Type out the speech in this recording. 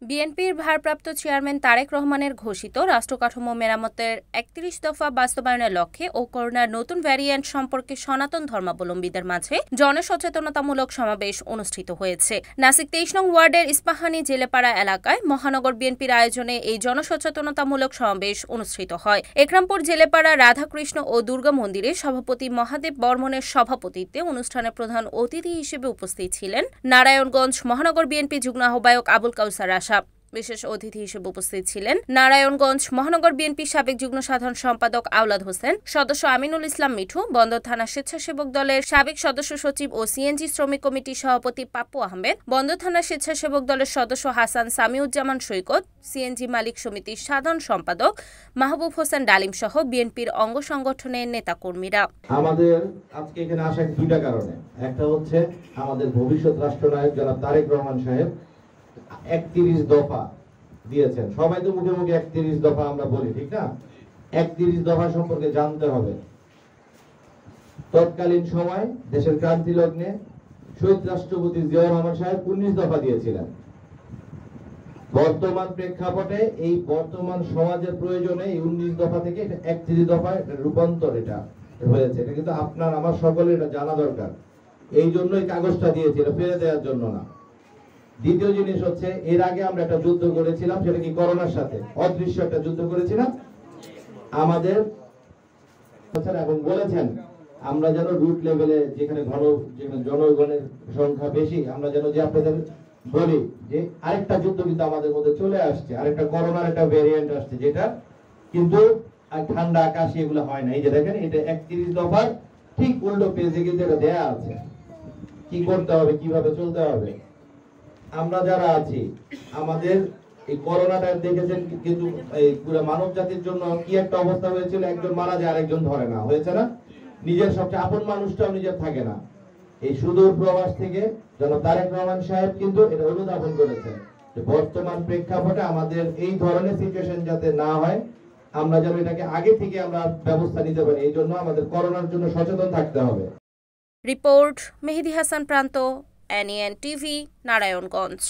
বিএনপির ভারপ্রাপ্ত চেয়ারম্যান তারেক রহমানের ঘোষিত রাষ্ট্রকাঠামো মেরামতের ৩১ দফা বাস্তবায়নের লক্ষ্যে ও করোনার নতুন ভ্যারিয়েন্ট সম্পর্কে সনাতন ধর্মাবলম্বীদের মাঝে জনসচেতনতামূলক সমাবেশ অনুষ্ঠিত হয়েছে। নাসিক ২৩ নং ওয়ার্ডের ইস্পাহানী জেলেপাড়া এলাকায় মহানগর বিএনপির আয়োজনে এই জনসচেতনতামূলক সমাবেশ অনুষ্ঠিত হয়। একরামপুর জেলেপাড়া রাধাকৃষ্ণ ও দুর্গা মন্দিরের সভাপতি মহাদেব বর্মনের সভাপতিত্বে অনুষ্ঠানে প্রধান অতিথি হিসেবে উপস্থিত ছিলেন নারায়ণগঞ্জ মহানগর বিএনপি যুগ্ম আহ্বায়ক আবুল কাউসার আশা। বিশেষ অতিথি হিসেবে উপস্থিত ছিলেন নারায়ণগঞ্জ মহানগর বিএনপির সাবেক যুগ্ম সাধারণ সম্পাদক আওলাদ হোসেন, সদস্য আমিনুল ইসলাম মিঠু, বন্দর থানা স্বেচ্ছাসেবক দলের সাবেক সদস্য সচিব ও সিএনজি শ্রমিক কমিটির সভাপতি পাপ্পু আহমেদ, বন্দর থানা স্বেচ্ছাসেবক দলের সদস্য হাসান সামিউজ্জামান সৈকত, সিএনজি মালিক সমিতির সাধারণ সম্পাদক মাহবুব হোসেন ডালিম সহ বিএনপির অঙ্গ সংগঠনের নেতাকর্মীরা। আমাদের আজকে এখানে আসার দুইটা কারণে, একটা হচ্ছে আমাদের ভবিষ্যৎ রাষ্ট্রনায়ক জনাব তারেক রহমান সাহেব ৩১ দফা দিয়েছেন। সবাই তো মুখে মুখে ৩১ দফা আমরা বলি, ঠিক না? ৩১ দফা সম্পর্কে জানতে হবে। তৎকালীন সময় দেশের ক্রান্তি লগ্নে শহীদ রাষ্ট্রপতি জিয়াউর রহমান সাহেব ১৯ দফা দিয়েছিলেন। বর্তমান প্রেক্ষাপটে এই বর্তমান সমাজের প্রয়োজনে এই ১৯ দফা থেকে ৩১ দফায় রূপান্তর এটা হয়েছে। এটা কিন্তু আপনার আমার সকলের এটা জানা দরকার। এই জন্যই কাগজটা দিয়েছিল, ফেলে দেওয়ার জন্য না। দ্বিতীয় জিনিস হচ্ছে, এর আগে আমরা একটা যুদ্ধ করেছিলাম, সেটা কি করোনার সাথে অদৃশ্য একটা যুদ্ধ করেছিলাম আমাদের, এবং বলেছেন আমরা যেন রুট লেভেলে যেখানে জনগণের সংখ্যা বেশি, আমরা যেন যে আপনাদের বলি যে আরেকটা যুদ্ধ কিন্তু আমাদের মধ্যে চলে আসছে, আরেকটা করোনার একটা ভেরিয়েন্ট আসছে, যেটা কিন্তু ঠান্ডা কাশি এগুলো হয় না। এই যে দেখেন, এটা ৩১ দফার ঠিক উল্টো পেজে কিন্তু এটা দেয়া আছে, কি করতে হবে, কিভাবে চলতে হবে। আমরা যারা আছি, আমাদের এই করোনাটা দেখেছেন, কিন্তু এই পুরো মানব জাতির জন্য কি একটা অবস্থা হয়েছিল, একজন মারা যায় আরেকজন ধরে না, হয়েছে না? নিজের সবচেয়ে আপন মানুষটাও নিজের থাকে না। এই সুদূর প্রবাস থেকে জনাব তারেক রহমান সাহেব কিন্তু এটা অনুধাবন করেছে যে বর্তমান প্রেক্ষাপটে আমাদের এই ধরনের সিচুয়েশন যাতে না হয়, আমরা যেন এটাকে আগে থেকে আমরা ব্যবস্থা নিতে পারি। এই জন্য আমাদের করোনার জন্য সচেতন থাকতে হবে। রিপোর্ট মেহেদী হাসান প্রান্ত, NEN টিভি, নারায়ণগঞ্জ।